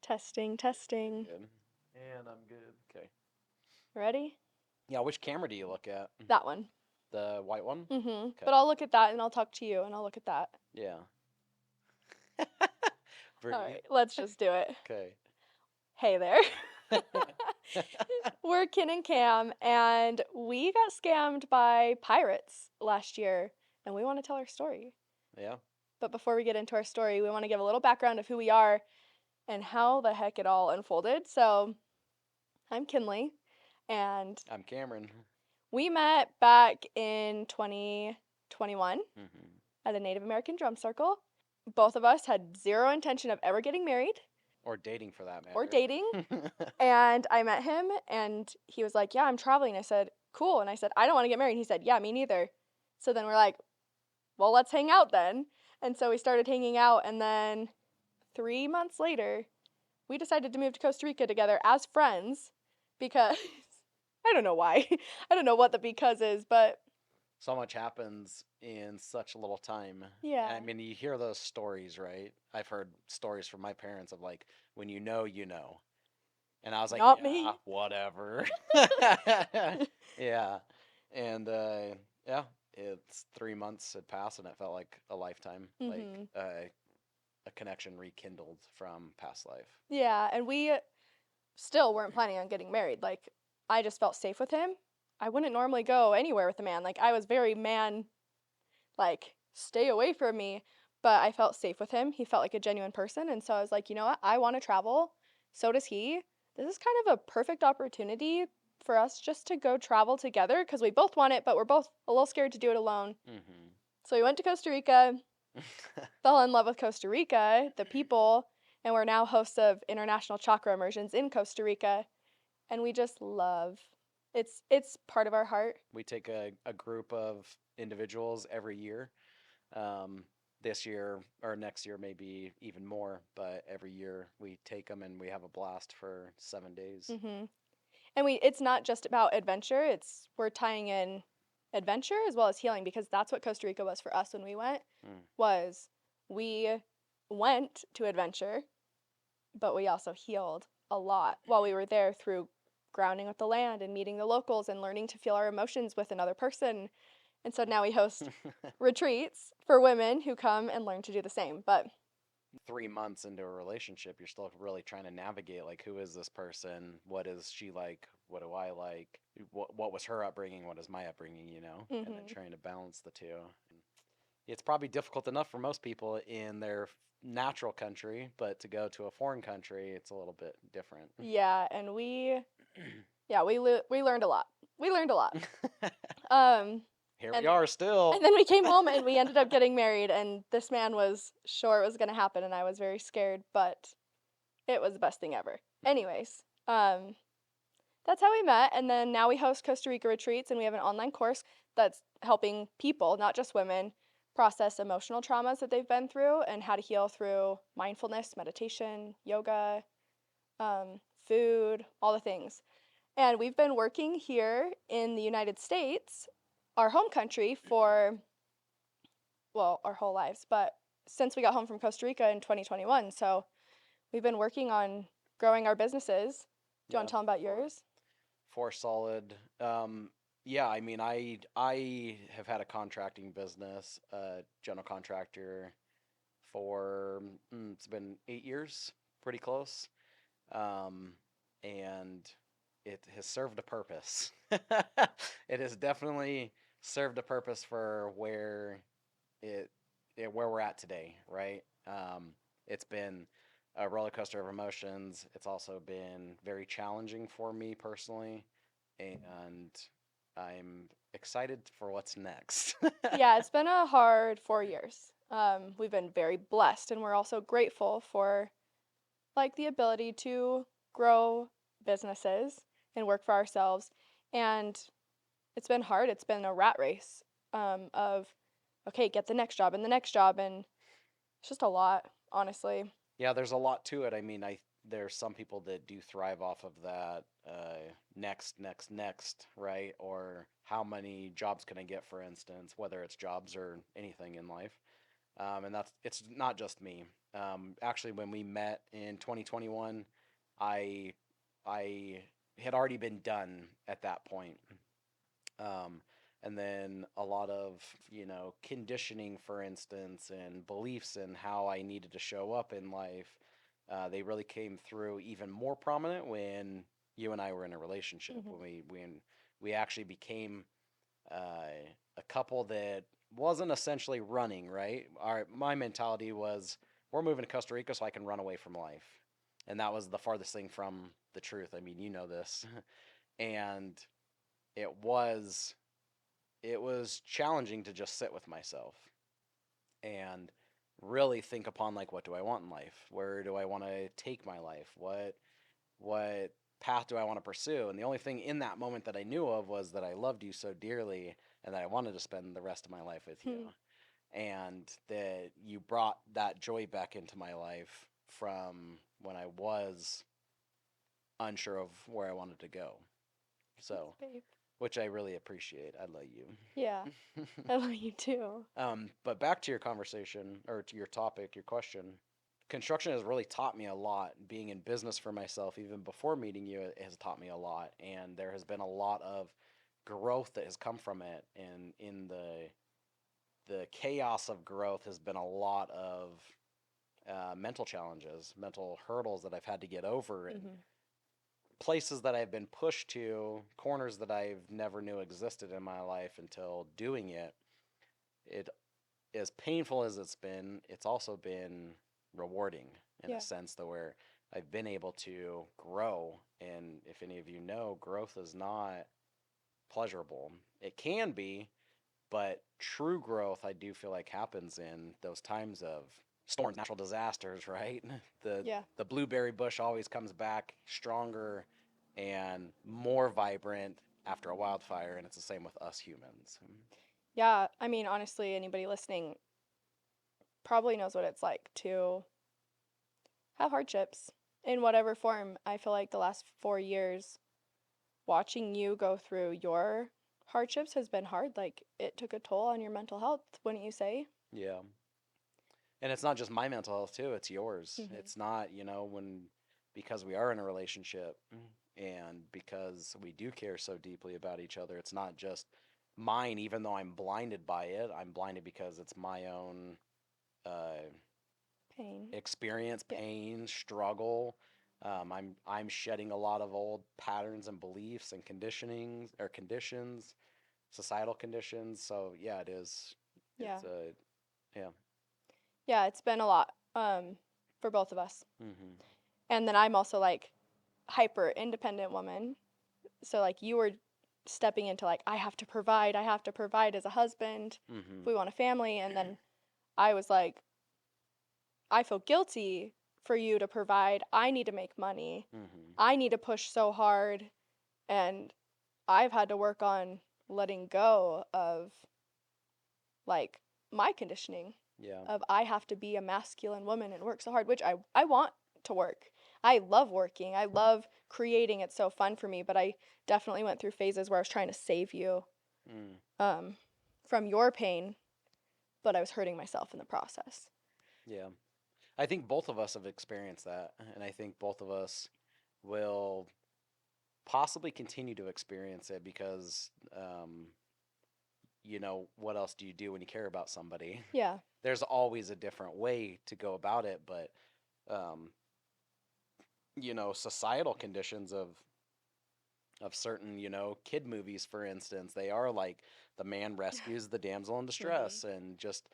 Testing, testing. Good. And I'm good. Okay. Ready? Yeah, which camera do you look at? That one. The white one? Okay. But I'll look at that and I'll talk to you and I'll look at that. Yeah. All Breathe. right, let's just do it. Okay. Hey there. We're Kin and Cam, and we got scammed by pirates last year, and we want to tell our story. Yeah. But before we get into our story, we want to give a little background of who we are and how the heck it all unfolded. So, I'm Kinley, and I'm Cameron. we met back in 2021 Mm-hmm. at a Native American drum circle. Both of us had zero intention of ever getting married Or dating for that matter. or dating. And I met him and he was like, "Yeah, I'm traveling." I said, "Cool." And I said, "I don't want to get married." And he said, "Yeah, me neither." So then we're like, "Well, let's hang out then." And so we started hanging out. And then 3 months later, we decided to move to Costa Rica together as friends because I don't know why. I don't know what the because is, but So much happens in such a little time. yeah. And I mean, you hear those stories, right? I've heard stories from my parents of like, when you know, you know. And I was like, Not yeah, me. whatever. Yeah. And yeah, it's 3 months had passed and it felt like a lifetime, like Mhm. a connection rekindled from past life. Yeah, and we still weren't planning on getting married. Like, I just felt safe with him. I wouldn't normally go anywhere with a man. Like, I was very man, like, stay away from me. But I felt safe with him. He felt like a genuine person. And so I was like, you know what? I want to travel. So does he. This is kind of a perfect opportunity for us just to go travel together because we both want it, but we're both a little scared to do it alone. Mm-hmm. So we went to Costa Rica, fell in love with Costa Rica, the people, and we're now hosts of international chakra immersions in Costa Rica. And we just love it's part of our heart. We take a group of individuals every year. Um, this year or next year, maybe even more, but every year we take them and we have a blast for 7 days. hmm And it's not just about adventure. We're tying in adventure as well as healing because that's what Costa Rica was for us when we went. Mm. Was we went to adventure, but we also healed a lot while we were there through grounding with the land and meeting the locals and learning to feel our emotions with another person. And so now we host retreats for women who come and learn to do the same. But 3 months into a relationship, you're still really trying to navigate like, who is this person? What is she like? What do I like? What was her upbringing? What is my upbringing? And then mhm. trying to balance the two. It's probably difficult enough for most people in their natural country, but to go to a foreign country, it's a little bit different. Yeah, and we learned a lot. We learned a lot. Um Here we and are still. and then we came home and we ended up getting married and this man was sure it was going to happen and I was very scared, but it was the best thing ever. Anyways, that's how we met and then now we host Costa Rica retreats and we have an online course that's helping people, not just women, process emotional traumas that they've been through and how to heal through mindfulness, meditation, yoga, food, all the things. And we've been working here in the United States, our home country, for, well, our whole lives, but since we got home from Costa Rica in 2021. So we've been working on growing our businesses. Do you want Yeah, to tell them about for yours? for solid. Yeah, I mean, I have had a contracting business, general contractor for it's been 8 years, pretty close, um, and it has served a purpose. It has definitely served a purpose for it, where we're at today, right? It's been a roller coaster of emotions. It's also been very challenging for me personally, and I'm excited for what's next. Yeah, it's been a hard 4 years. We've been very blessed, and we're also grateful for like the ability to grow businesses and work for ourselves. And it's been hard. It's been a rat race of okay, get the next job and the next job, and it's just a lot, honestly. Yeah, there's a lot to it. I mean, there's some people that do thrive off of that next, next, next, right? Or how many jobs can I get, for instance, whether it's jobs or anything in life. And it's not just me. Actually, when we met in 2021, I I had already been done at that point. Um, and then a lot of, conditioning, for instance, and beliefs and how I needed to show up in life, they really came through even more prominent when you and I were in a relationship, Mhm. when we actually became a couple that wasn't essentially running, right? My mentality was, we're moving to Costa Rica so I can run away from life. And that was the farthest thing from the truth. I mean, you know this. And it was it was challenging to just sit with myself and really think upon, like, what do I want in life? Where do I want to take my life? What path do I want to pursue? And the only thing in that moment that I knew of was that I loved you so dearly and that I wanted to spend the rest of my life with you. Hmm. And that you brought that joy back into my life from when I was unsure of where I wanted to go. Thanks, So, babe. which I really appreciate. I love Yeah, you. I love you too. But back to your conversation, or to your topic, your question. Construction has really taught me a lot. Being in business for myself, even before meeting you, it has taught me a lot. And there has been a lot of growth that has come from it. And in the chaos of growth has been a lot of mental challenges, mental hurdles that I've had to get over, and Hmm. places that I've been pushed to, corners that I've never knew existed in my life until doing it. It As painful as it's also been rewarding in a Yeah, sense, though, where I've been able to grow. And if any of you know, growth is not pleasurable. It can be, but true growth, I do feel like, happens in those times of storms, natural disasters, right? The yeah, the blueberry bush always comes back stronger and more vibrant after a wildfire, and it's the same with us humans. yeah. I mean, honestly, anybody listening probably knows what it's like to have hardships in whatever form. I feel like the last 4 years, watching you go through your hardships has been hard. Like, it took a toll on your mental health, wouldn't you say? Yeah. And it's not just my mental health too, it's yours. Hmm. It's not, when because we are in a relationship and because we do care so deeply about each other, it's not just mine, even though I'm blinded by it. I'm blinded because it's my own uh, Pain. experience, Yeah. pain, struggle. I'm shedding a lot of old patterns and beliefs and conditionings or conditions, societal conditions. So yeah, it is. Yeah. It's yeah. Yeah, it's been a lot for both of us. Mhm. And then I'm also like hyper independent woman. So like you were stepping into like I have to provide as a husband if Mhm. we want a family, and then I was like I feel guilty for you to provide. I need to make money. Mhm. I need to push so hard, and I've had to work on letting go of like my conditioning Yeah. of I have to be a masculine woman and work so hard, which I want to work. I love working. I love creating. It's so fun for me, but I definitely went through phases where I was trying to save you Mm. um, from your pain, but I was hurting myself in the process. Yeah. I think both of us have experienced that, and I think both of us will possibly continue to experience it because, what else do you do when you care about somebody? Yeah. There's always a different way to go about it, but, um, societal conditions of certain, kid movies, for instance. They are like the man rescues the damsel in Hmm. distress, and just,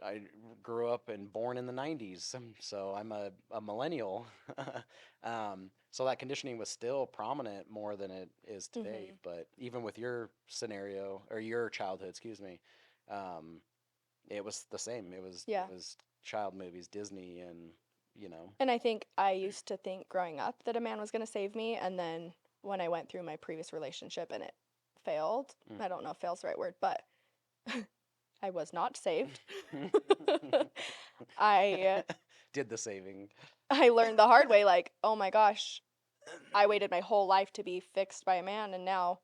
I grew up and born in the 90s, so I'm a millennial. So that conditioning was still prominent more than it is today. Hmm. But even with your scenario or your childhood, excuse me, um, it was the same. It was Yeah. it was child movies, Disney, and you know. And I think I used to think growing up that a man was going to save me. And then when I went through my previous relationship and it failed, I don't know if fail's the right word, but I was not saved. Mhm. I Did the saving. I learned the hard way like, oh my gosh, I waited my whole life to be fixed by a man and now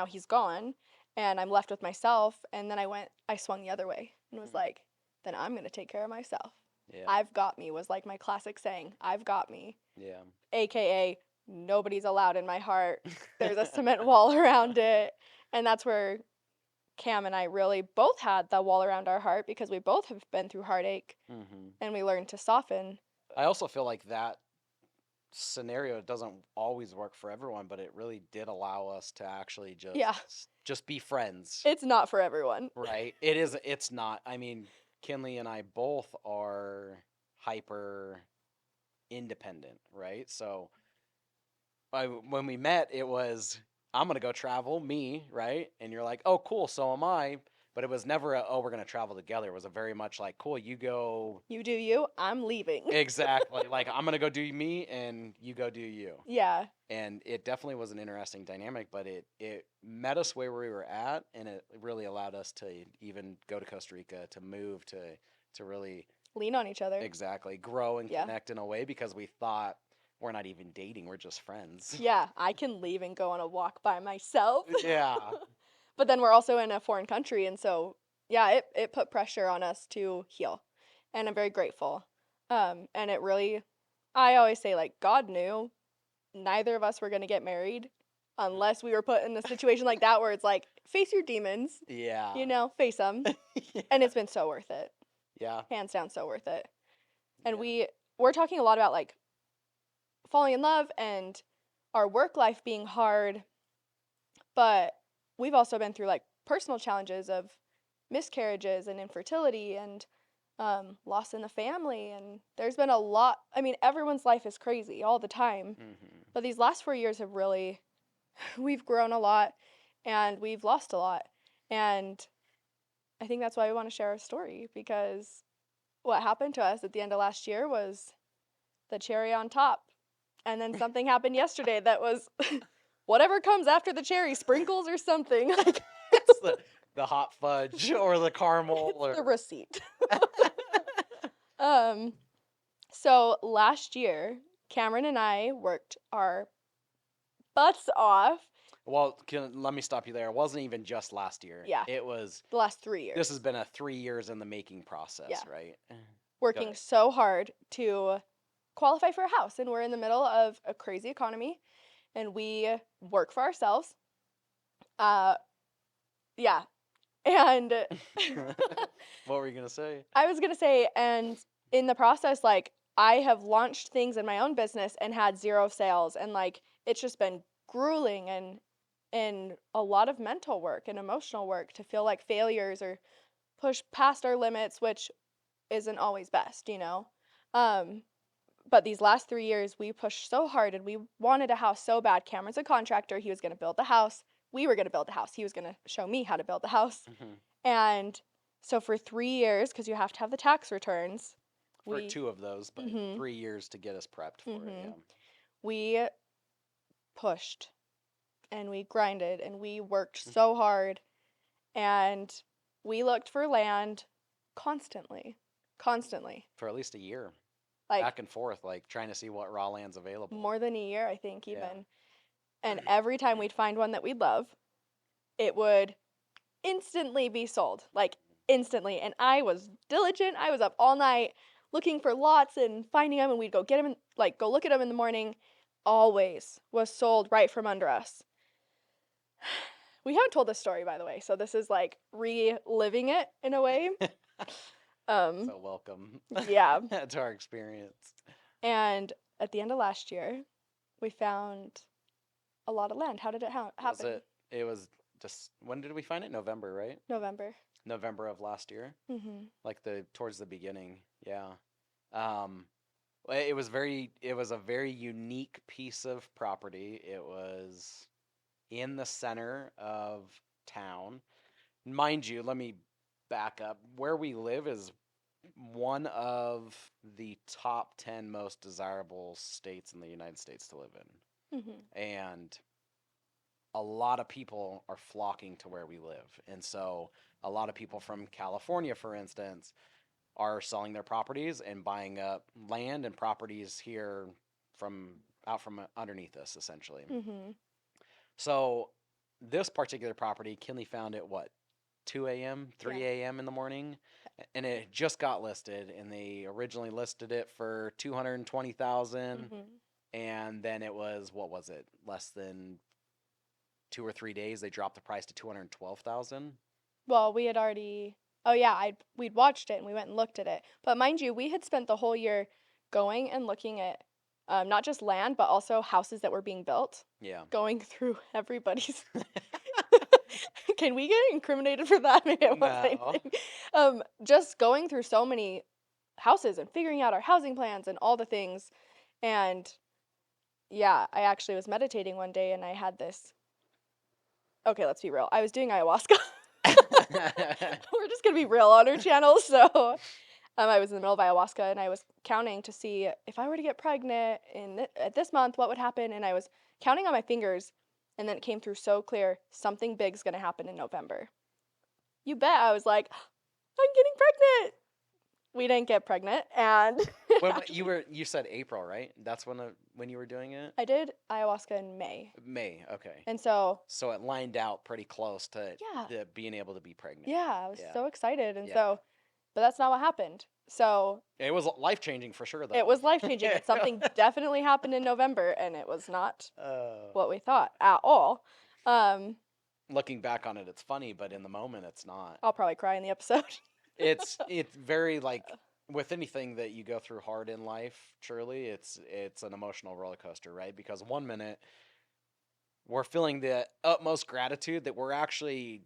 he's gone and I'm left with myself and then I swung the other way and was like, then I'm going to take care of myself. Yeah. I've got me was like my classic saying. I've got me. Yeah. AKA, nobody's allowed in my heart. There's a cement wall around it. And that's where Cam and I really both had the wall around our heart because we both have been through heartache Hmm. and we learned to soften. I also feel like that scenario doesn't always work for everyone, but it really did allow us to actually Yeah, just be friends, it's not for everyone. right? It is. It's not. I mean, Kinley and I both are hyper independent, right? So when we met, it was I'm gonna go travel, me, right? And you're like, oh, cool, so am I. But it was never oh, we're gonna travel together. It was a very much like, cool, you go. You do you, I'm leaving. Exactly. Like I'm gonna go do me, and you go do you. Yeah. And it definitely was an interesting dynamic, but it met us where we were at, and it really allowed us to even go to Costa Rica, to move, to really Lean on each other. exactly grow and Yeah. connect in a way, because we thought we're not even dating, we're just friends. Yeah, I can leave and go on a walk by myself. Yeah. But then we're also in a foreign country, and so yeah, it put pressure on us to heal. And I'm very grateful. And it really, I always say, like, God knew neither of us were going to get married unless we were put in a situation like that where it's like, face your demons, Yeah. face them. Yeah. And it's been so worth it. Yeah. Hands down, so worth it. And Yeah. we're talking a lot about like falling in love and our work life being hard, but we've also been through like personal challenges of miscarriages and infertility and loss in the family. And there's been a lot. I mean, everyone's life is crazy all the time. Hmm. But these last 4 years have really, we've grown a lot and we've lost a lot. And I think that's why we want to share our story, because what happened to us at the end of last year was the cherry on top. And then something happened yesterday that was whatever comes after the cherry, sprinkles or something. Like, It's the hot fudge or the caramel it's the or receipt. Um, so last year, Cameron and I worked our butts off. well, let me stop you there. It wasn't even just last year. Yeah. It was The last 3 years. this has been a 3 years in the making process, Yeah. right? Working ahead. so hard to qualify for a house, and we're in the middle of a crazy economy and we work for ourselves. Yeah. And What were you gonna say? I was going to say, and in the process, like, I have launched things in my own business and had zero sales, and like it's just been grueling and a lot of mental work and emotional work to feel like failures or push past our limits, which isn't always best. Um, but these last 3 years, we pushed so hard and we wanted a house so bad. Cameron's a contractor. He was going to build the house. We were going to build the house. He was going to show me how to build the house. Hmm. And so for 3 years, because you have to have the tax returns, For two of those, but Mhm. 3 years to get us prepped for it. Yeah. we pushed and we grinded and we worked so hard and we looked for land constantly. Constantly. For at least a year, Like back and forth, like trying to see what raw land's available. more than a year, I think, Yeah. even. And every time we'd find one that we'd love, it would instantly be sold. Like instantly. And I was diligent. I was up all night looking for lots and finding them, and we'd go get them and like go look at them in the morning. Always was sold right from under us. We haven't told this story, by the way, so this is like reliving it in a way. So welcome Yeah. to our experience. And at the end of last year, we found a lot of land. How did it happen? Was it? It was just when did we find it? November, right? November. November of last year, like towards the beginning. Yeah. It was a very unique piece of property. It was in the center of town. Mind you, let me back up. Where we live is one of the top 10 most desirable states in the United States to live in. And a lot of people are flocking to where we live. And so a lot of people from California, for instance, are selling their properties and buying up land and properties here from out from underneath us, essentially. So this particular property, Kinley found it what, 2 a.m., 3 Yeah. a.m. in the morning, and it just got listed, and they originally listed it for 220,000, Mhm. and then it was, what was it? Less than 2 or 3 days, they dropped the price to 212,000. Well, we had already. Oh yeah, we'd watched it and we went and looked at it. But mind you, we had spent the whole year going and looking at not just land, but also houses that were being built. Yeah. Going through everybody's. Can we get incriminated for that? Maybe I won't say No. anything. Just going through so many houses and figuring out our housing plans and all the things. And yeah, I actually was meditating one day and I had this. Okay, let's be real. I was doing ayahuasca. We're just gonna be real on our channel. So, I was in the middle of ayahuasca and I was counting to see if I were to get pregnant at this month, what would happen. And I was counting on my fingers, and then it came through so clear: something big's gonna happen in November. You bet. I was like, I'm getting pregnant. We didn't get pregnant, and actually, You said April, right? That's when you were doing it? I did ayahuasca in May, May, okay. and so So it lined out pretty close to yeah, being able to be pregnant. yeah, I was Yeah. so excited, and Yeah. so, but that's not what happened. So It was life-changing for sure it though. was life changing, and something definitely happened in November, and it was not uh, what we thought at all. Um, Looking back on it, it's funny, but in the moment, it's not. I'll probably cry in the episode. It's very like with anything that you go through hard in life, truly, it's an emotional roller coaster, right? Because one minute we're feeling the utmost gratitude that we're actually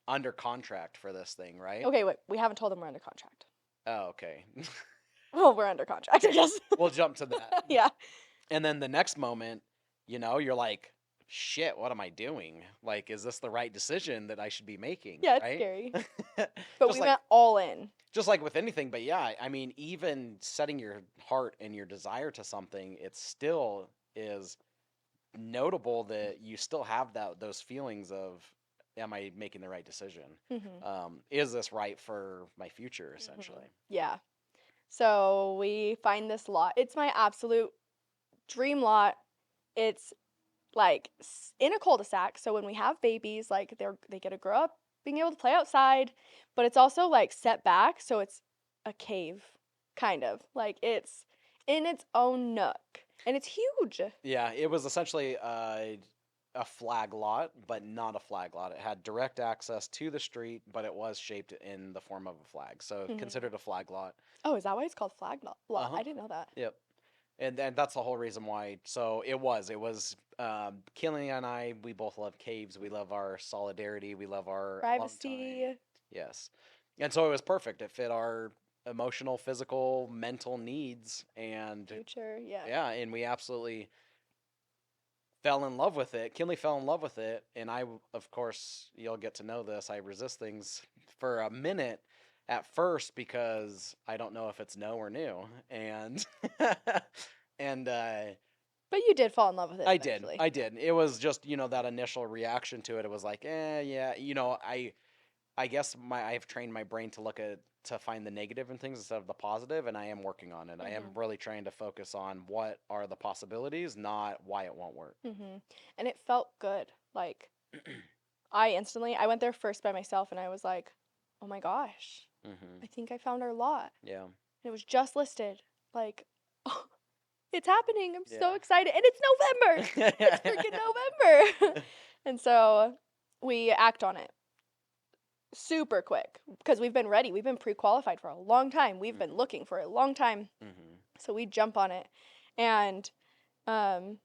under contract for this thing, right? Okay, wait, we haven't told them we're under contract. Oh, okay. Well, we're under contract, I guess. We'll jump to that. Yeah. And then the next moment, you're like, shit, what am I doing? Like, is this the right decision that I should be making? Yeah, it's Right? scary. But just we like went all in. just like with anything, but yeah, I mean, even setting your heart and your desire to something, it still is notable that you still have those feelings of, am I making the right decision? Hmm. Is this right for my future, Hmm. essentially? Yeah. So we find this lot. It's my absolute dream lot. It's like in a cul-de-sac. So when we have babies, like they get to grow up being able to play outside, but it's also like set back, so it's a cave kind of. Like it's in its own nook. And it's huge. Yeah, it was essentially a flag lot, but not a flag lot. It had direct access to the street, but it was shaped in the form of a flag, so Hmm. considered a flag lot. Oh, is that why it's called lot? Uh-huh. I didn't know that. Yep. And that's the whole reason why. So it was Killian and I, we both love caves. We love our solidarity. We love our alone time. Privacy, Yes. And so it was perfect. It fit our emotional, physical, mental needs. And future, yeah. yeah, and we absolutely fell in love with it. Kinley fell in love with it. And of course, you'll get to know this. I resist things for a minute at first because I don't know if it's no or new. And, and, But you did fall in love with it I did. eventually. I did. It was just, that initial reaction to it. It was like, yeah. I guess I've trained my brain to find the negative in things instead of the positive, and I am working on it. I am Mhm. really trying to focus on what are the possibilities, not why it won't work. Mhm. And it felt good. Like I went there first by myself and I was like, "Oh my gosh. Hmm. I think I found our lot." Yeah. And it was just listed. Like, oh, it's happening. I'm so Yeah. excited. And it's November. It's freaking November. And so we act on it super quick because we've been ready. We've been pre-qualified for a long time. We've been Hmm. looking for a long time. Hmm. So we jump on it. And um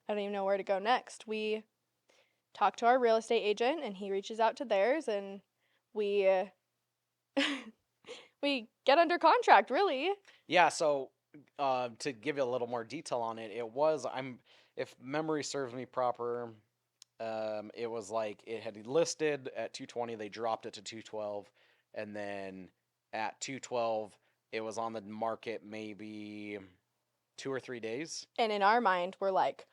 I don't even know where to go next. We talk to our real estate agent and he reaches out to theirs and we we get under contract, really. Yeah. So, to give you a little more detail on it, if memory serves me proper, it was like it had listed at 220, they dropped it to 212, and then at 212, it was on the market maybe 2 or 3 days. And in our mind, we're like,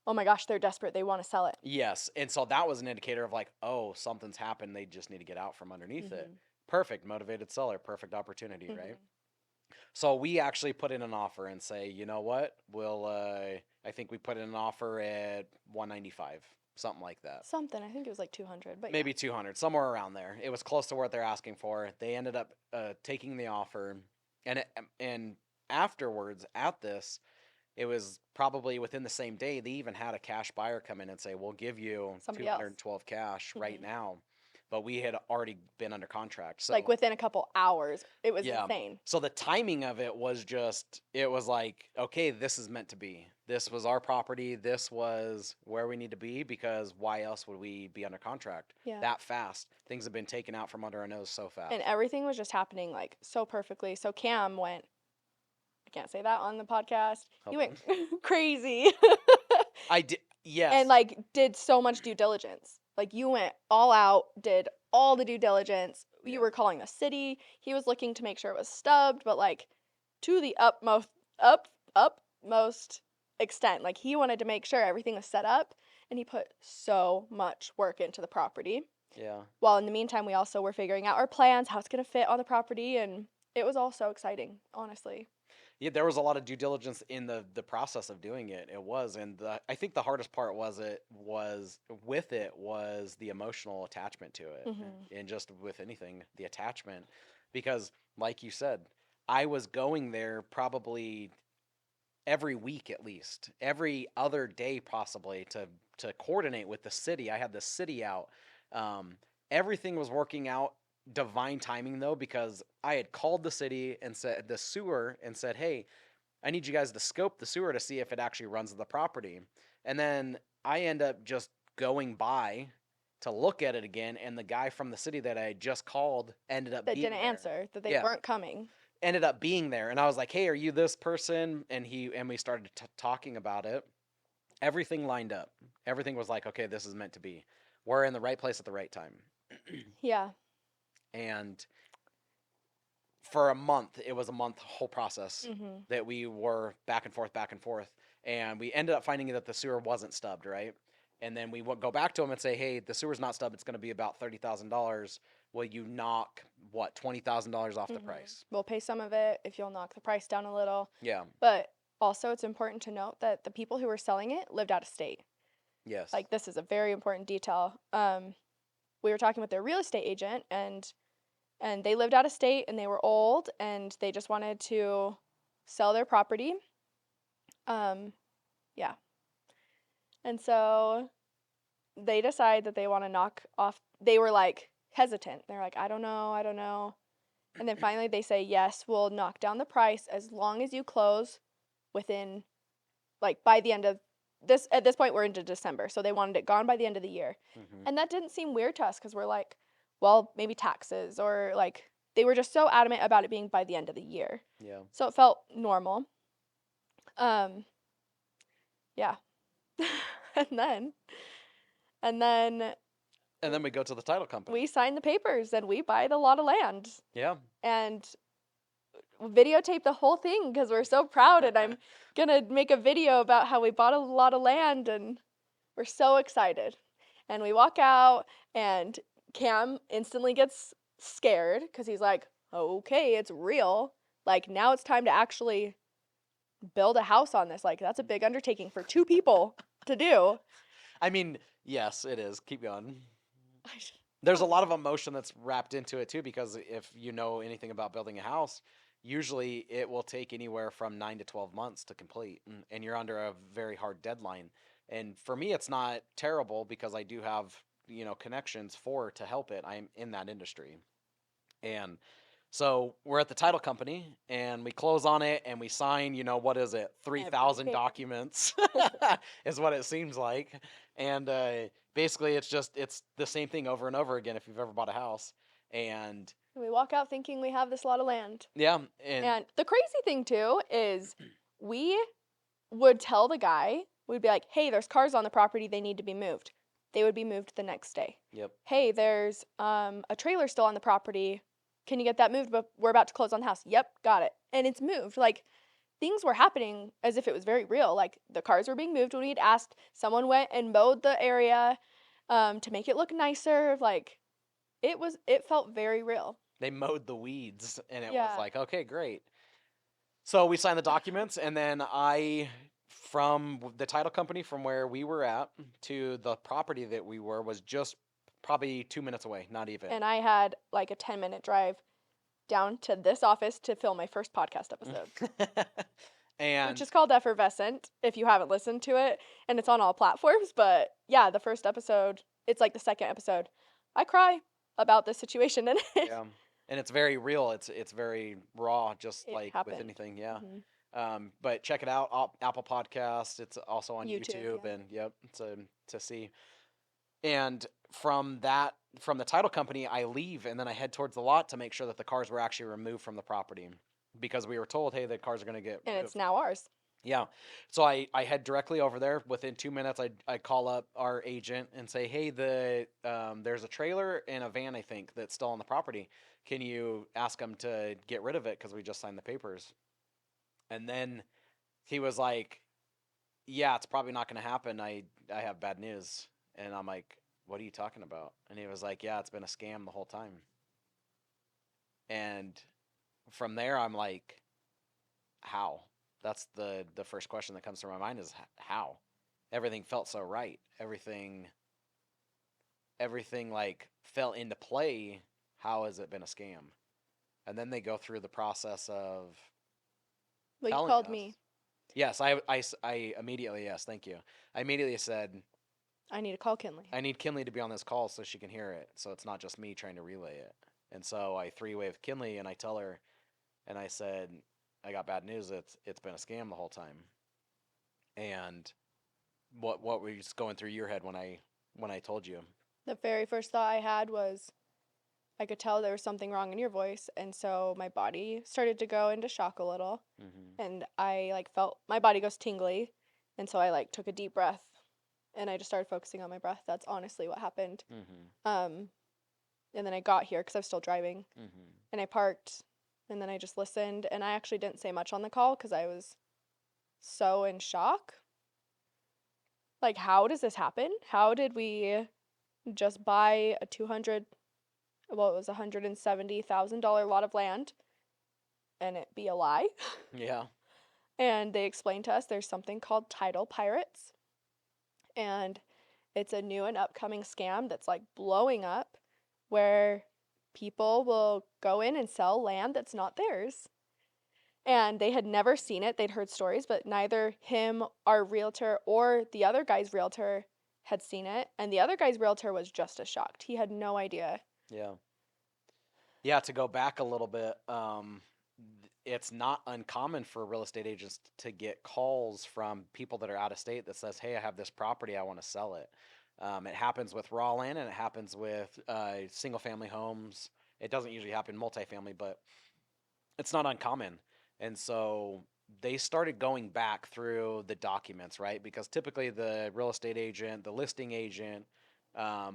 "Oh my gosh, they're desperate. They want to sell it." Yes, and so that was an indicator of like, oh, something's happened. They just need to get out from underneath it. Mhm. Perfect, motivated seller, perfect opportunity, right? Mhm. So we actually put in an offer and say, you know what? I think we put in an offer at 195. something like that. Something. I think it was like 200, but Maybe 200, somewhere around there. It was close to what they're asking for. They ended up taking the offer, and afterwards at this, it was probably within the same day. They even had a cash buyer come in and say, "We'll give you somebody else. 212 cash right Mhm. now," but we had already been under contract. Like So within a couple hours. It was yeah. insane. So the timing of it was just, it was like, okay, this is meant to be. This was our property. This was where we need to be, because why else would we be under contract Yeah. that fast? Things have been taken out from under our nose so fast. And everything was just happening like so perfectly. So Cam went, I can't say that on the podcast. He went crazy. I did, yes. And like did so much due diligence. Like you went all out, did all the due diligence. You were calling the city. He was looking to make sure it was stubbed, but like to the upmost extent. Like he wanted to make sure everything was set up, and he put so much work into the property. Yeah. While in the meantime, we also were figuring out our plans, how it's going to fit on the property, and it was all so exciting, honestly. Yeah, there was a lot of due diligence in the process of doing it. It was, and I think the hardest part was the emotional attachment to it, and just with anything, the attachment, because like you said, I was going there probably every week, at least every other day possibly, to coordinate with the city. I had the city out. Everything was working out divine timing though, because I had called the city and said the sewer and said, "Hey, I need you guys to scope the sewer to see if it actually runs the property." And then I end up just going by to look at it again, and the guy from the city that I had just called ended up That being didn't there. answer, that they weren't coming. Ended up being there, and I was like, "Hey, are you this person?" And we started talking about it. Everything lined up. Everything was like, "Okay, this is meant to be. We're in the right place at the right time." Yeah. And for a month, it was a month whole process that we were back and forth, and we ended up finding that the sewer wasn't stubbed, right? And then we would go back to him and say, "Hey, the sewer's not stubbed. It's going to be about $30,000. Will you knock what $20,000 off the price?" We'll pay some of it if you'll knock the price down a little. Yeah. But also, it's important to note that the people who were selling it lived out of state. Yes. Like, this is a very important detail. We were talking with their real estate agent, and they lived out of state, and they were old, and they just wanted to sell their property. Yeah. And so they decide that they want to knock off. They were like hesitant. They're like, I don't know. And then finally they say, yes, we'll knock down the price as long as you close within, like, by the end of this. At this point, we're into December, so they wanted it gone by the end of the year. And that didn't seem weird to us, because we're like, well, maybe taxes, or like, they were just so adamant about it being by the end of the year. Yeah. So it felt normal. Yeah. And then we go to the title company. we sign the papers and we buy the lot of land. Yeah. And videotape the whole thing because we're so proud, and I'm gonna make a video about how we bought a lot of land, and we're so excited. And we walk out, and Cam instantly gets scared because he's like, okay, it's real. Like, now it's time to actually build a house on this. Like, that's a big undertaking for two people to do. I mean, yes, it is. Keep going. There's a lot of emotion that's wrapped into it too, because if you know anything about building a house, usually it will take anywhere from 9 to 12 months to complete, and you're under a very hard deadline. And for me, it's not terrible because I do have, connections to help it. I'm in that industry. And so we're at the title company and we close on it and we sign, what is it? 3,000 Everything. documents is what it seems like. And basically it's the same thing over and over again if you've ever bought a house. And we walk out thinking we have this lot of land. yeah. And the crazy thing too is we would tell the guy, we'd be like, hey, there's cars on the property, they need to be moved. They would be moved the next day. Yep. Hey, there's a trailer still on the property. Can you get that moved? But we're about to close on the house. Yep, got it. And it's moved. Like, things were happening as if it was very real. Like, the cars were being moved when we'd asked. Someone went and mowed the area to make it look nicer. Like, it felt very real. They mowed the weeds and it Yeah. was like, okay, great. So we signed the documents, and then from the title company from where we were at to the property that we were was just probably 2 minutes away, not even. And I had like a 10-minute drive down to this office to film my first podcast episode, And which is called Effervescent, if you haven't listened to it. And it's on all platforms. But yeah, the first episode, it's like the second episode, I cry about this situation in it. yeah, and it's very real. It's very raw, just It like with happened. anything. Yeah. Mhm. But check it out, Apple Podcast. It's also on YouTube, YouTube, yeah. and yep, to see. And from the title company, I leave and then I head towards the lot to make sure that the cars were actually removed from the property because we were told, hey, the cars are going to get And it's now ours. yeah. So I head directly over there. Within 2 minutes, I call up our agent and say, hey, there's a trailer and a van, I think, that's still on the property. Can you ask them to get rid of it because we just signed the papers? And then he was like, yeah, it's probably not going to happen. I have bad news. And I'm like, what are you talking about? And he was like, yeah, it's been a scam the whole time. And from there, I'm like, how? That's the first question that comes to my mind is how? Everything felt so right. Everything like fell into play. How has it been a scam? And then they go through the process of Well, you telling called us. me. Yes, I immediately, yes, thank you. I immediately said, I need to call Kinley. I need Kinley to be on this call so she can hear it. So it's not just me trying to relay it. And so I three-way with Kinley and I tell her, and I said, I got bad news. It's been a scam the whole time. And what was going through your head when I told you? The very first thought I had was I could tell there was something wrong in your voice, and so my body started to go into shock a little, Mm-hmm. and I like felt my body goes tingly, and so I like took a deep breath, and I just started focusing on my breath. That's honestly what happened. Mm-hmm. And then I got here because I was still driving, Mm-hmm. and I parked, and then I just listened, and I actually didn't say much on the call because I was so in shock. Like, how does this happen? How did we just buy a well, it was $170,000 lot of land and it be a lie? Yeah. And they explained to us there's something called title pirates, and it's a new and upcoming scam that's like blowing up where people will go in and sell land that's not theirs. And they had never seen it. They'd heard stories, but neither him, our realtor, or the other guy's realtor had seen it. And the other guy's realtor was just as shocked. He had no idea. Yeah. Yeah, to go back a little bit, it's not uncommon for real estate agents to get calls from people that are out of state that says, "Hey, I have this property, I want to sell it." It happens with raw land and it happens with single family homes. It doesn't usually happen multifamily, but it's not uncommon. And so they started going back through the documents, right? Because typically the real estate agent, the listing agent,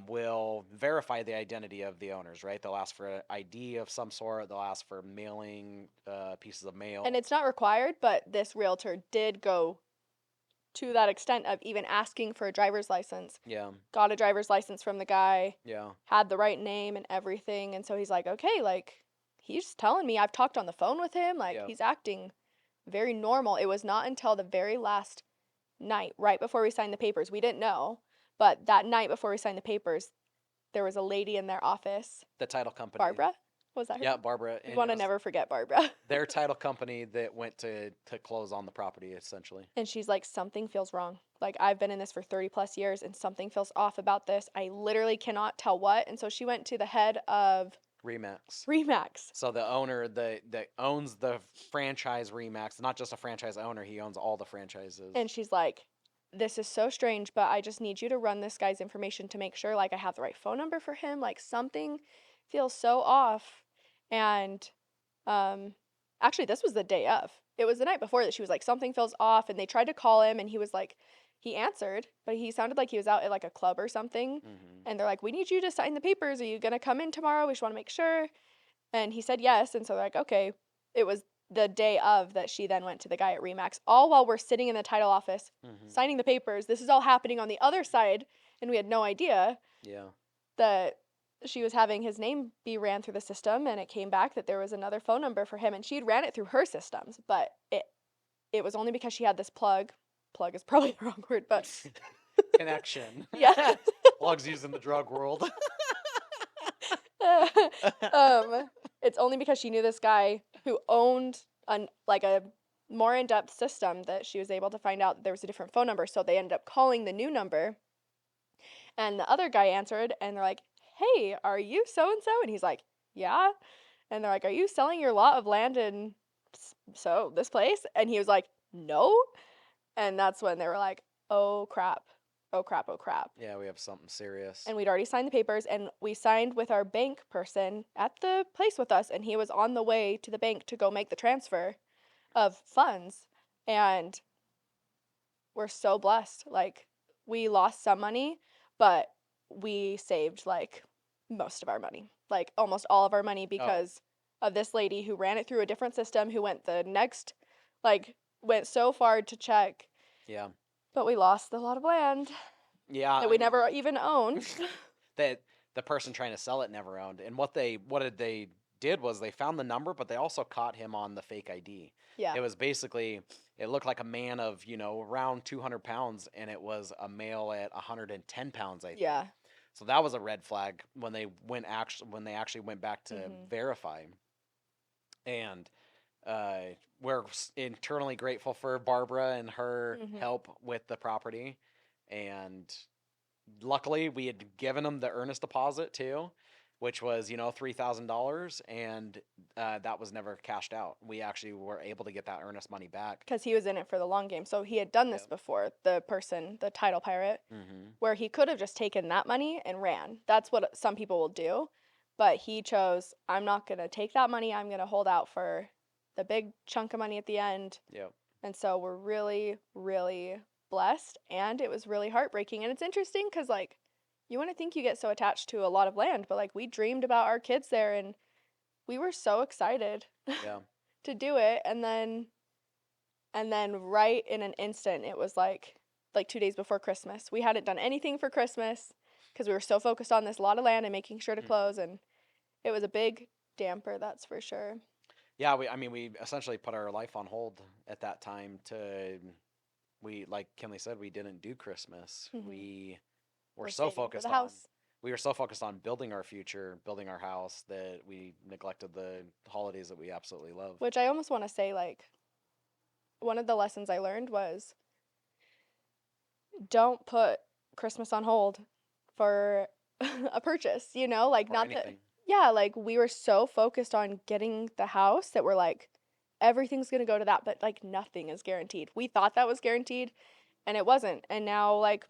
will verify the identity of the owners, right? They'll ask for an ID of some sort. They'll ask for mailing pieces of mail. And it's not required, but this realtor did go to that extent of even asking for a driver's license. Yeah, Got a driver's license from the guy, yeah, had the right name and everything. And so he's like, okay, like, he's telling me I've talked on the phone with him. Like, yeah, he's acting very normal. It was not until the very last night, right before we signed the papers, we didn't know. But that night before we signed the papers, there was a lady in their office, the title company. Barbara. Was that her Yeah, name? Barbara. We And want it to was never forget Barbara. their title company that went to close on the property, essentially. And she's like, something feels wrong. Like, I've been in this for 30 plus years and something feels off about this. I literally cannot tell what. And so she went to the head of Remax. Remax. So the owner that owns the franchise Remax, not just a franchise owner, he owns all the franchises. And she's like, this is so strange, but I just need you to run this guy's information to make sure like I have the right phone number for him. Like, something feels so off. And actually this was the day of. It was the night before that she was like, something feels off, and they tried to call him and he was like, he answered, but he sounded like he was out at like a club or something. Mm-hmm. And they're like, we need you to sign the papers. Are you gonna come in tomorrow? We just want to make sure. And he said yes. And so they're like, okay. It was the day of that she then went to the guy at Remax, all while we're sitting in the title office Mm-hmm. signing the papers. This is all happening on the other side, and we had no idea Yeah. that she was having his name be ran through the system, and it came back that there was another phone number for him, and she'd ran it through her systems, but it was only because she had this plug is probably the wrong word, but Connection. yeah. Plugs used in the drug world. um, it's only because she knew this guy who owned a more in-depth system that she was able to find out that there was a different phone number. So they ended up calling the new number, and the other guy answered, and they're like, "Hey, are you so and so?" And he's like, "Yeah." And they're like, "Are you selling your lot of land in so this place?" And he was like, "No." And that's when they were like, "Oh crap. Oh crap. Oh crap." Yeah, we have something serious. And we'd already signed the papers, and we signed with our bank person at the place with us, and he was on the way to the bank to go make the transfer of funds. And we're so blessed. Like, we lost some money, but we saved like most of our money, like almost all of our money, Oh, because of this lady who ran it through a different system, who went the next, like, went so far to check, yeah. but we lost a lot of land Yeah, that I we mean, never even owned. that the person trying to sell it never owned. And what they did was they found the number, but they also caught him on the fake ID. Yeah. It was basically it looked like a man of, around 200 pounds, and it was a male at 110 pounds, I think. Yeah. So that was a red flag when they actually went back to Mhm. verify. And we're internally grateful for Barbara and her Mhm. help with the property. And luckily, we had given them the earnest deposit too, which was $3,000, and that was never cashed out. We actually were able to get that earnest money back. Because he was in it for the long game. So he had done this Yep. before, the person, the title pirate, Mm-hmm. where he could have just taken that money and ran. That's what some people will do. But he chose, I'm not going to take that money. I'm going to hold out for the big chunk of money at the end. Yep. And so we're really, really blessed. And it was really heartbreaking. And it's interesting because, like, you wouldn't think you get so attached to a lot of land, but like, we dreamed about our kids there, and we were so excited Yeah. to do it. And then right in an instant, it was like 2 days before Christmas. We hadn't done anything for Christmas because we were so focused on this lot of land and making sure to Mm-hmm. close, and it was a big damper, that's for sure. Yeah. I mean, we essentially put our life on hold at that time. Like Kinley said, we didn't do Christmas. Mhm. Were We're so saving for the focused on house, we were so focused on building our future, building our house, that we neglected the holidays that we absolutely love. which I almost want to say, like, one of the lessons I learned was, don't put Christmas on hold for a purchase, like, Or not that, anything. yeah, like, we were so focused on getting the house that we're like, everything's going to go to that, but like, nothing is guaranteed. We thought that was guaranteed, and it wasn't. And now, like,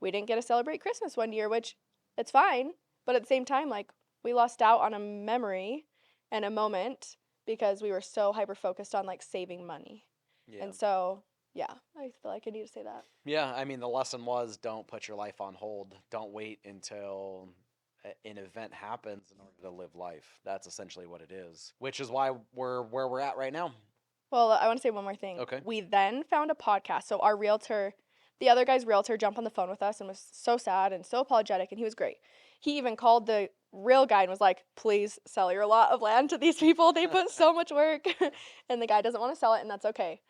we didn't get to celebrate Christmas one year, which it's fine, but at the same time, like, we lost out on a memory and a moment because we were so hyper focused on like saving money. Yeah. And so, yeah, I feel like I need to say that. Yeah, I mean, the lesson was don't put your life on hold. Don't wait until an event happens in order to live life. That's essentially what it is, which is why we're where we're at right now. Well, I want to say one more thing. Okay. We then found a podcast. So our realtor, the other guy's realtor, jumped on the phone with us and was so sad and so apologetic, and he was great. He even called the real guy and was like, "Please sell your lot of land to these people. They put so much work," and the guy doesn't want to sell it, and that's okay.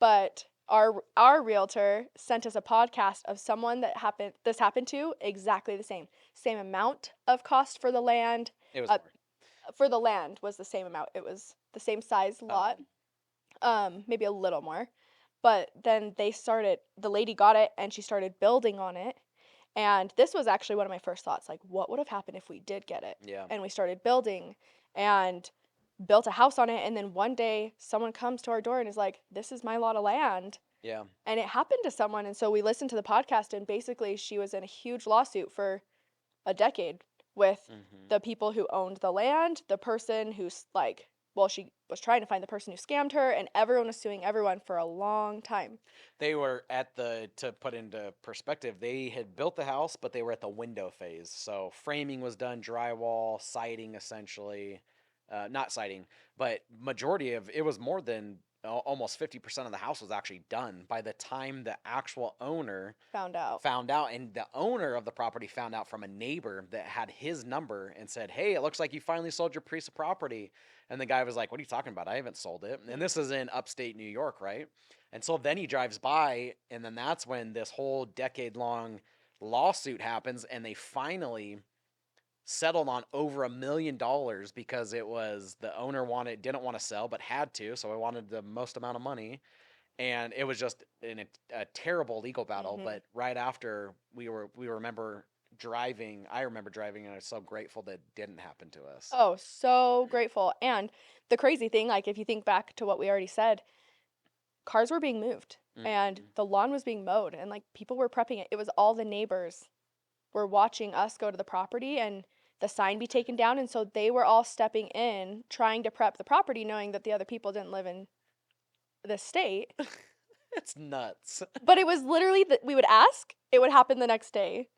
But our realtor sent us a podcast of someone that happened to exactly the same amount of cost for the land. It was Uh, more. for the land was the same amount. It was the same size Oh, lot, maybe a little more. But then the lady got it and she started building on it. And this was actually one of my first thoughts, like, what would have happened if we did get it? yeah, And we started building and built a house on it. And then one day someone comes to our door and is like, "This is my lot of land." yeah. And it happened to someone. And so we listened to the podcast, and basically she was in a huge lawsuit for a decade with Hmm. the people who owned the land, the person who's like, well, she was trying to find the person who scammed her, and everyone was suing everyone for a long time. They were to put into perspective, they had built the house, but they were at the window phase. So framing was done, drywall, siding essentially. Not siding, but majority of it was more than almost 50% of the house was actually done by the time the actual owner Found out. found out. And the owner of the property found out from a neighbor that had his number and said, "Hey, it looks like you finally sold your piece of property." And the guy was like, "What are you talking about? I haven't sold it." And this is in upstate New York, right? And so then he drives by, and then that's when this whole decade-long lawsuit happens, and they finally settled on over $1 million because it was the owner didn't want to sell but had to, so he wanted the most amount of money, and it was just a terrible legal battle. Mhm. But right after we remember driving, I remember driving, and I was so grateful that it didn't happen to us. Oh, so grateful. And the crazy thing, like if you think back to what we already said, cars were being moved and Mhm. the lawn was being mowed and like people were prepping it. It was all the neighbors were watching us go to the property and the sign be taken down, and so they were all stepping in trying to prep the property knowing that the other people didn't live in the state. It's nuts. But it was literally that we would ask, it would happen the next day.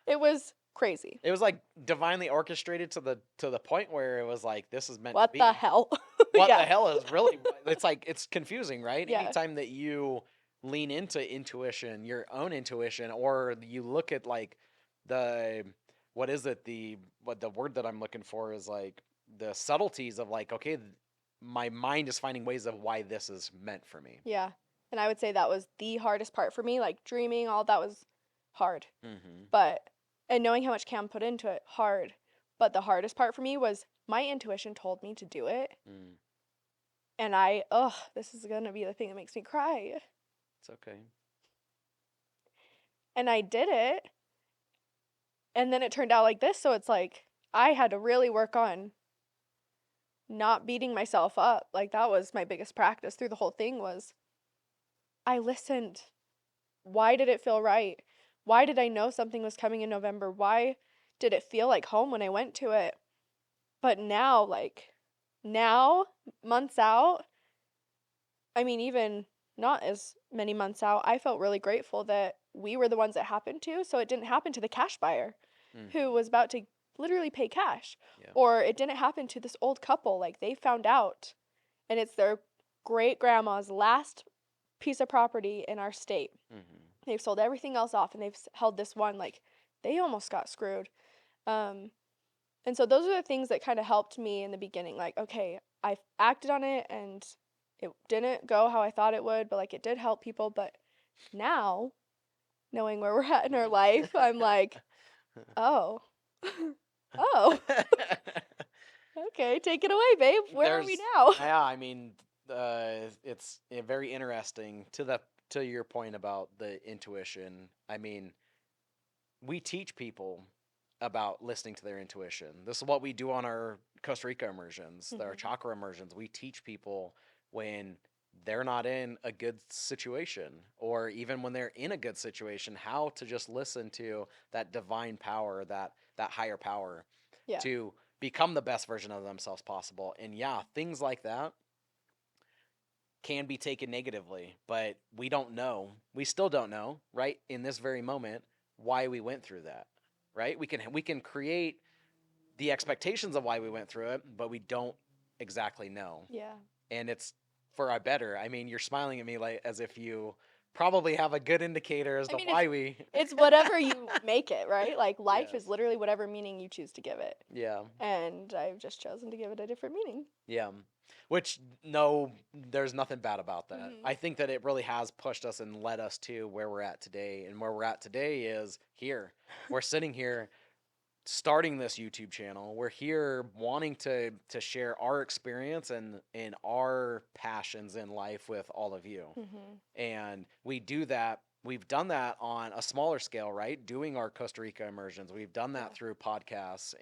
It was crazy. It was like divinely orchestrated to the point where it was like, this is meant to What the be. hell? What the Yeah. hell is really, it's like, it's confusing, right? Yeah. Anytime that you lean into intuition, your own intuition, or you look at like the, what is it? What the word that I'm looking for is like the subtleties of like, okay, my mind is finding ways of why this is meant for me. Yeah. And I would say that was the hardest part for me. Like dreaming, all that was hard. Mm-hmm. But, and knowing how much Cam put into it, hard. But the hardest part for me was my intuition told me to do it. Mm, And this is going to be the thing that makes me cry. it's okay. And I did it. And then it turned out like this. So it's like I had to really work on not beating myself up. Like that was my biggest practice through the whole thing was I listened. Why did it feel right? Why did I know something was coming in November? Why did it feel like home when I went to it? But now, months out, I mean, even not as many months out, I felt really grateful that we were the ones that happened to. So it didn't happen to the cash buyer who Mm-hmm. was about to literally pay cash. Yeah. Or it didn't happen to this old couple. Like they found out and it's their great grandma's last piece of property in our state. Mm-hmm. They've sold everything else off and they've held this one. Like they almost got screwed. Um, and so those are the things that kind of helped me in the beginning. Like, okay, I acted on it and it didn't go how I thought it would, but like it did help people. But now, knowing where we're at in our life, I'm like, oh, oh, okay, take it away, babe. Where are we There's, now? yeah, I mean, it's very interesting to your point about the intuition. I mean, we teach people about listening to their intuition. This is what we do on our Costa Rica immersions, our Mhm. chakra immersions. We teach people when they're not in a good situation, or even when they're in a good situation, how to just listen to that divine power, that higher power, Yeah. to become the best version of themselves possible. And yeah, things like that can be taken negatively, but we don't know. We still don't know, right? In this very moment, why we went through that, right? We can create the expectations of why we went through it, but we don't exactly know. Yeah. And it's for our better. I mean, you're smiling at me like as if you probably have a good indicator as I to mean, why we. it's whatever you make it, right? Like life Yes. is literally whatever meaning you choose to give it. Yeah. And I've just chosen to give it a different meaning. Yeah. Which, no, there's nothing bad about that. Mhm. I think that it really has pushed us and led us to where we're at today. And where we're at today is here. We're sitting here starting this YouTube channel. We're here wanting to share our experience and our passions in life with all of you. Mhm. And we do that. We've done that on a smaller scale, right? Doing our Costa Rica immersions. We've done that Yeah. through podcasts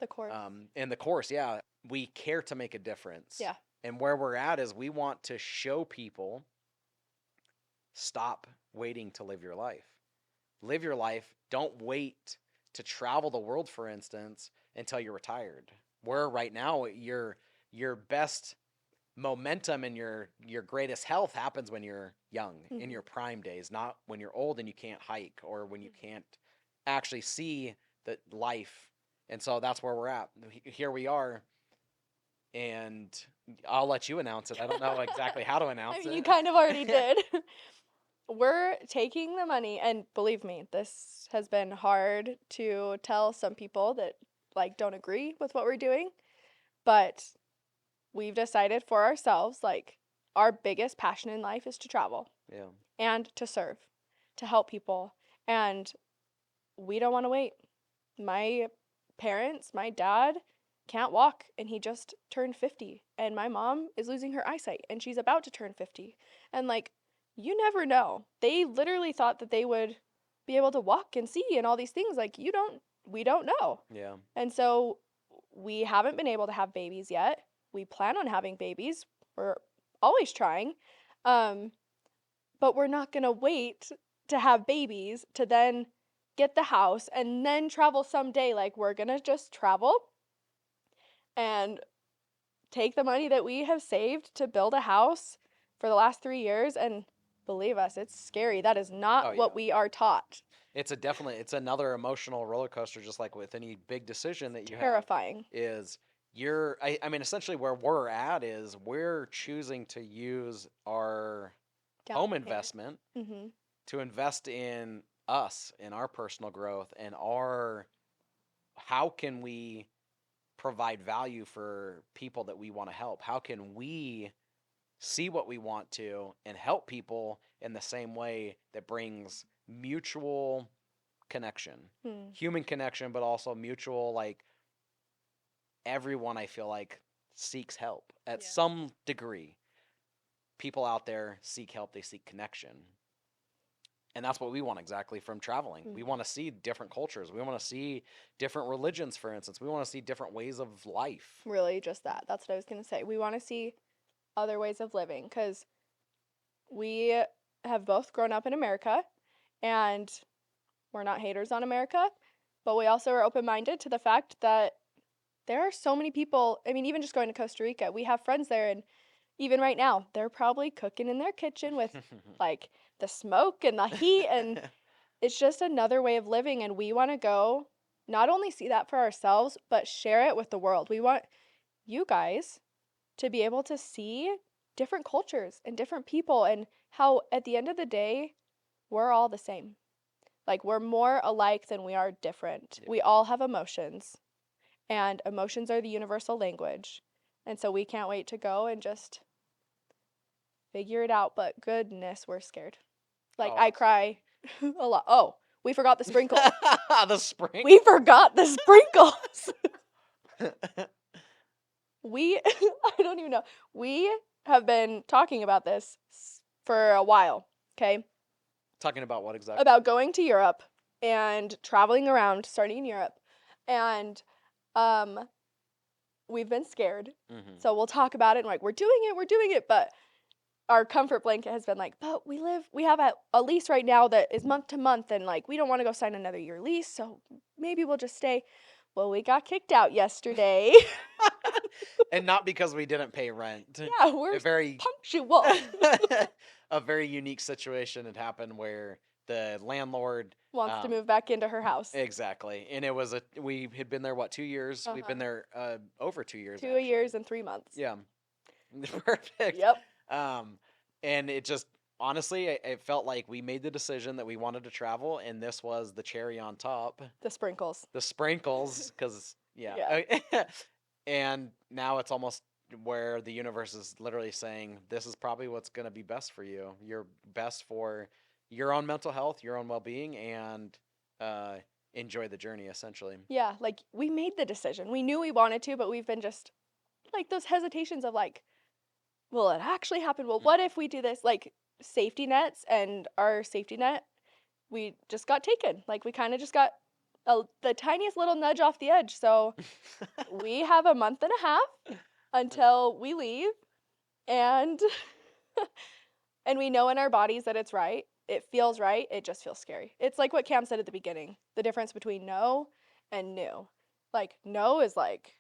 The course. and the course. Yeah, we care to make a difference. Yeah. And where we're at is we want to show people, stop waiting to live your life. Live your life. Don't wait to travel the world, for instance, until you're retired. Where right now your best momentum and your greatest health happens when you're young, in Mhm. your prime days, not when you're old and you can't hike or when you Mhm. can't actually see the life. And so that's where we're at. Here we are, and I'll let you announce it. I don't know exactly how to I announce mean, you it. kind of already did. We're taking the money, and believe me, this has been hard to tell some people that like don't agree with what we're doing, but we've decided for ourselves like our biggest passion in life is to travel Yeah. and to serve, to help people. And we don't want to wait. My parents, my dad can't walk and he just turned 50. And my mom is losing her eyesight and she's about to turn 50. And like, you never know. They literally thought that they would be able to walk and see and all these things. Like, we don't know. Yeah. And so we haven't been able to have babies yet. We plan on having babies. We're always trying. Um, but we're not going to wait to have babies to then get the house and then travel someday. Like, we're going to just travel and take the money that we have saved to build a house for the last 3 years. And believe us, it's scary. That is Oh not yeah. what we are taught. It's another emotional roller coaster, just like with any big decision that you have. Terrifying. Is I mean, essentially where we're at is we're choosing to use our Down home payment. investment Mm-hmm. to invest in us, in our personal growth, and how can we provide value for people that we want to help? How can we see what we want to and help people in the same way that brings mutual connection, human connection, but also mutual, like everyone I feel like seeks help at Yeah. some degree. People out there seek help, they seek connection. And that's what we want exactly from traveling. We want to see different cultures. We want to see different religions, for instance. We want to see different ways of life. Really, just that. That's what I was going to say. We want to see other ways of living because we have both grown up in America and we're not haters on America, but we also are open minded to the fact that there are so many people. I mean, even just going to Costa Rica, we have friends there, and even right now, they're probably cooking in their kitchen with like the smoke and the heat, and it's just another way of living. And we want to go not only see that for ourselves, but share it with the world. We want you guys to be able to see different cultures and different people and how at the end of the day, we're all the same. Like, we're more alike than we are different. Yeah. We all have emotions, and emotions are the universal language. And so we can't wait to go and just figure it out. But goodness, we're scared. Like, Oh, I cry a lot. Oh, we forgot the sprinkles. the sprinkles. We forgot the sprinkles. I don't even know. We have been talking about this for a while, okay? Talking about what exactly? About going to Europe and traveling around, starting in Europe. And we've been scared. Mm-hmm. So we'll talk about it and like, we're doing it. But our comfort blanket has been like, but we have a lease right now that is month to month. And like, we don't want to go sign another year lease. So maybe we'll just stay. Well, we got kicked out yesterday. And not because we didn't pay rent. Yeah, we're very punctual. a very unique situation had happened where the landlord Wants to move back into her house. Exactly. And it was we had been there 2 years? We've been there over 2 years. 2 years and 3 months. Yeah. Perfect. Yep. And it just honestly, it felt like we made the decision that we wanted to travel, and this was the cherry on top. The sprinkles. The sprinkles, because yeah. And now it's almost where the universe is literally saying, this is probably what's going to be best for you. You're best for your own mental health, your own well-being, and enjoy the journey, essentially. Yeah, like, we made the decision. We knew we wanted to, but we've been just, like, those hesitations of, like, will it actually happen? Well, what if we do this? Like, safety nets and our safety net, we just got taken. Like, we kind of just got the tiniest little nudge off the edge. So we have a month and a half until we leave, and and we know in our bodies that it's right. It feels right. It just feels scary. It's like what Cam said at the beginning. The difference between no and new. Like, no is like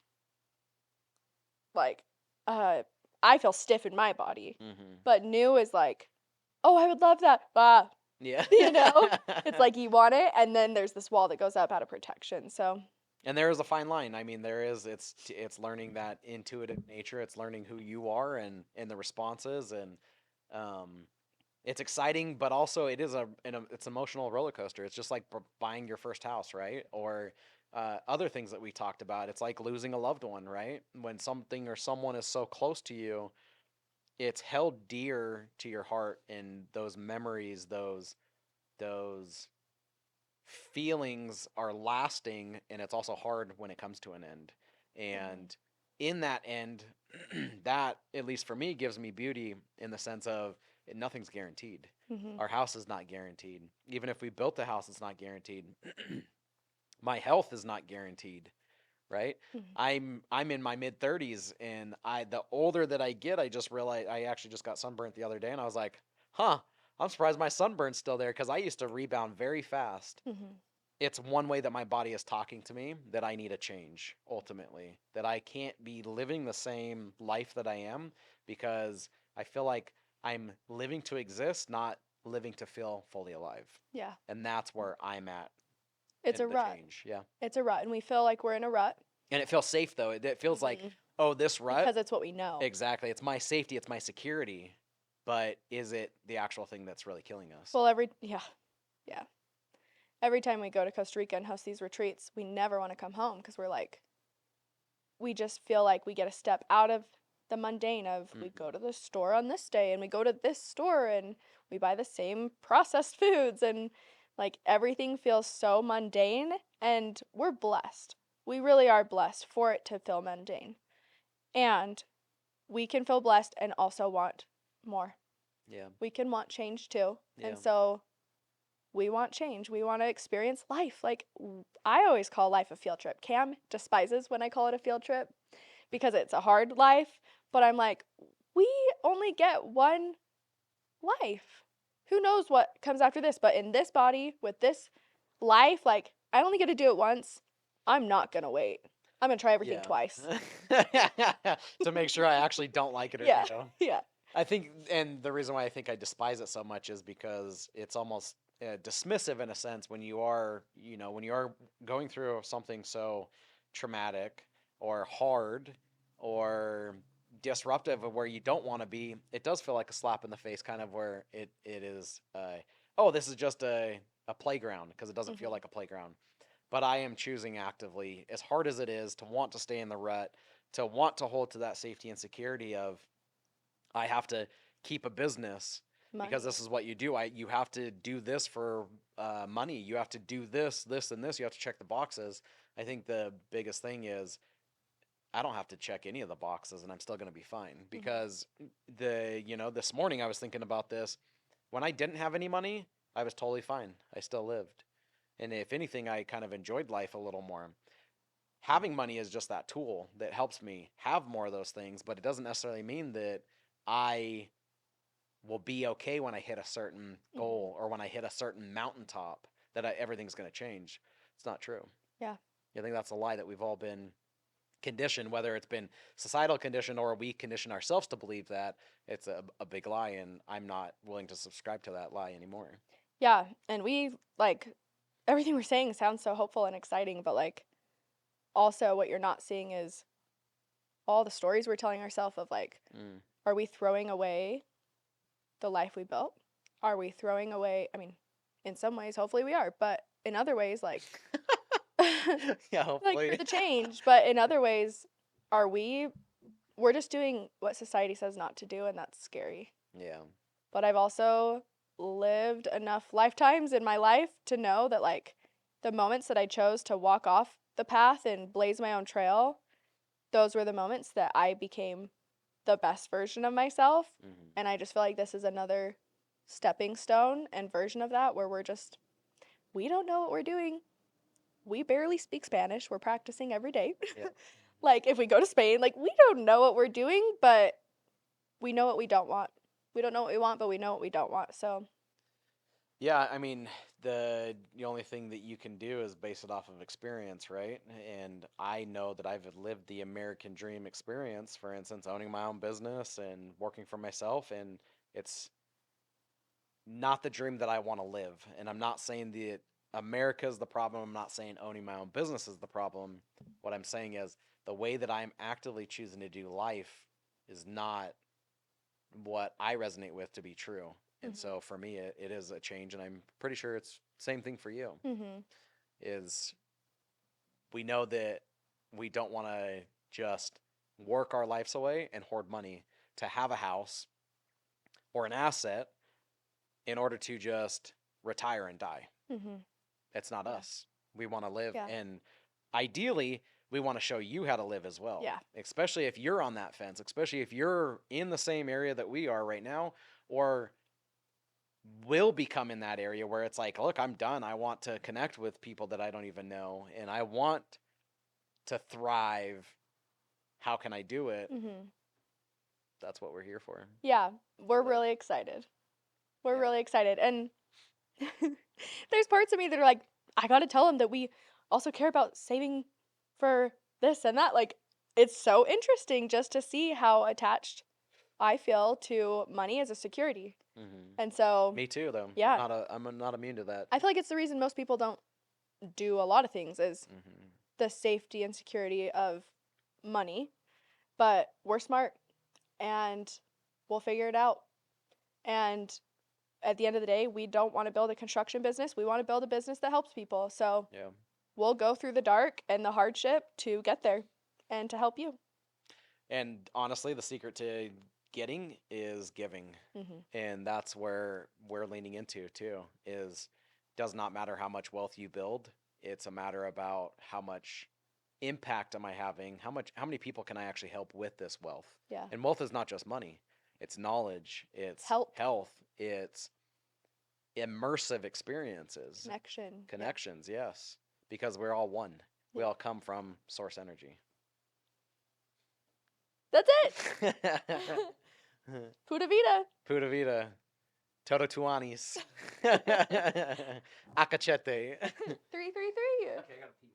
I feel stiff in my body. Mm-hmm. But new is like, oh, I would love that. Yeah. You know? It's like you want it, and then there's this wall that goes up out of protection. So. And there is a fine line. I mean, it's learning that intuitive nature. It's learning who you are and the responses, and it's exciting, but also it is it's emotional roller coaster. It's just like buying your first house, right? Or other things that we talked about. It's like losing a loved one, right? When something or someone is so close to you, it's held dear to your heart, and those memories, those feelings are lasting, and it's also hard when it comes to an end. Mhm. And in that end, that, at least for me, gives me beauty in the sense of nothing's guaranteed. Mhm. Our house is not guaranteed. Even if we built the house, it's not guaranteed. My health is not guaranteed, right? Mhm. I'm in my mid 30s, and the older that I get, I just realized I actually just got sunburnt the other day, and I was like, "Huh, I'm surprised my sunburn's still there because I used to rebound very fast." Mhm. It's one way that my body is talking to me that I need a change ultimately, that I can't be living the same life that I am, because I feel like I'm living to exist, not living to feel fully alive. Yeah. And that's where I'm at It's a in the rut. change. Yeah. It's a rut, and we feel like we're in a rut. And it feels safe though. It feels like, Mhm. oh, this rut, Because it's what we know. exactly. It's my safety, it's my security. But is it the actual thing that's really killing us? Well, yeah, yeah. Every time we go to Costa Rica and host these retreats, we never want to come home because we're like, we just feel like we get a step out of the mundane of we Hmm. go to the store on this day and we go to this store and we buy the same processed foods and like everything feels so mundane, and we're blessed. We really are blessed for it to feel mundane. And we can feel blessed and also want more. Yeah. We can want change too. Yeah. And so we want change. We want to experience life. Like I always call life a field trip. Cam despises when I call it a field trip because it's a hard life, but I'm like, we only get one life. Who knows what comes after this? But in this body, with this life, like I only get to do it once. I'm not going to wait. I'm going to try everything Yeah. twice. To make sure I actually don't like it, or, Yeah. Yeah. I think, and the reason why I think I despise it so much is because it's almost dismissive in a sense when you are, when you are going through something so traumatic or hard or disruptive of where you don't want to be. It does feel like a slap in the face, kind of where it is. Oh, this is just a playground, because it doesn't feel Mhm. like a playground. But I am choosing actively, as hard as it is, to want to stay in the rut, to want to hold to that safety and security of, I have to keep a business because Money. this is what you do. You have to do this for money. You have to do this, this, and this. You have to check the boxes. I think the biggest thing is I don't have to check any of the boxes, and I'm still going to be fine, Mhm. because this morning I was thinking about this. When I didn't have any money, I was totally fine. I still lived. And if anything, I kind of enjoyed life a little more. Having money is just that tool that helps me have more of those things, but it doesn't necessarily mean that I will be okay when I hit a certain Mhm. goal or when I hit a certain mountaintop, that everything's going to change. It's not true. Yeah. I think that's a lie that we've all been conditioned, whether it's been societal condition or we condition ourselves to believe that. It's a big lie, and I'm not willing to subscribe to that lie anymore. Yeah, and we like everything we're saying sounds so hopeful and exciting, but like also what you're not seeing is all the stories we're telling ourselves of like, Mm. are we throwing away the life we built? Are we throwing away, I mean, in some ways hopefully we are, but in other ways like Yeah, like for hopefully. the change, but in other ways are we're just doing what society says not to do, and that's scary. Yeah. But I've also lived enough lifetimes in my life to know that like the moments that I chose to walk off the path and blaze my own trail, those were the moments that I became the best version of myself. Hmm. And I just feel like this is another stepping stone and version of that where we don't know what we're doing. We barely speak Spanish. We're practicing every day. Yep. Like if we go to Spain, like we don't know what we're doing, but we know what we don't want. We don't know what we want, but we know what we don't want. So, Yeah, I mean, the only thing that you can do is base it off of experience, right? And I know that I've lived the American dream experience, for instance, owning my own business and working for myself, and it's not the dream that I want to live. And I'm not saying that America is the problem. I'm not saying owning my own business is the problem. What I'm saying is the way that I'm actively choosing to do life is not what I resonate with to be true. And mhm. so for me, it is a change, and I'm pretty sure it's same thing for you. Mhm. Is we know that we don't want to just work our lives away and hoard money. to have a house or an asset in order to just retire and die. Mm-hmm. It's not Yeah. us. We want to live, Yeah. and ideally, we want to show you how to live as well. Yeah. Especially if you're on that fence, especially if you're in the same area that we are right now, or will become in that area where it's like, look, I'm done. I want to connect with people that I don't even know, and I want to thrive. How can I do it? Mm-hmm. That's what we're here for. Yeah, we're really excited. We're Yeah. really excited. And there's parts of me that are like, I gotta tell him that we also care about saving for this and that. Like, it's so interesting just to see how attached I feel to money as a security. Mm-hmm. And so, Me too, though. yeah, I'm not immune to that. I feel like it's the reason most people don't do a lot of things is Mm-hmm. the safety and security of money. But we're smart and we'll figure it out. And at the end of the day, we don't want to build a construction business. We want to build a business that helps people. So Yeah. we'll go through the dark and the hardship to get there and to help you. And honestly, the secret to getting is giving. Mm-hmm. And that's where we're leaning into too, is does not matter how much wealth you build. It's a matter about how much impact am I having? How many people can I actually help with this wealth? Yeah. And wealth is not just money. It's knowledge, it's Help. health, it's immersive experiences, Connections, yes. Because we're all one. We all come from source energy. That's it. Puta vida. Pura vida. Toto tuanis. Acachete. 333. Okay, I gotta pee.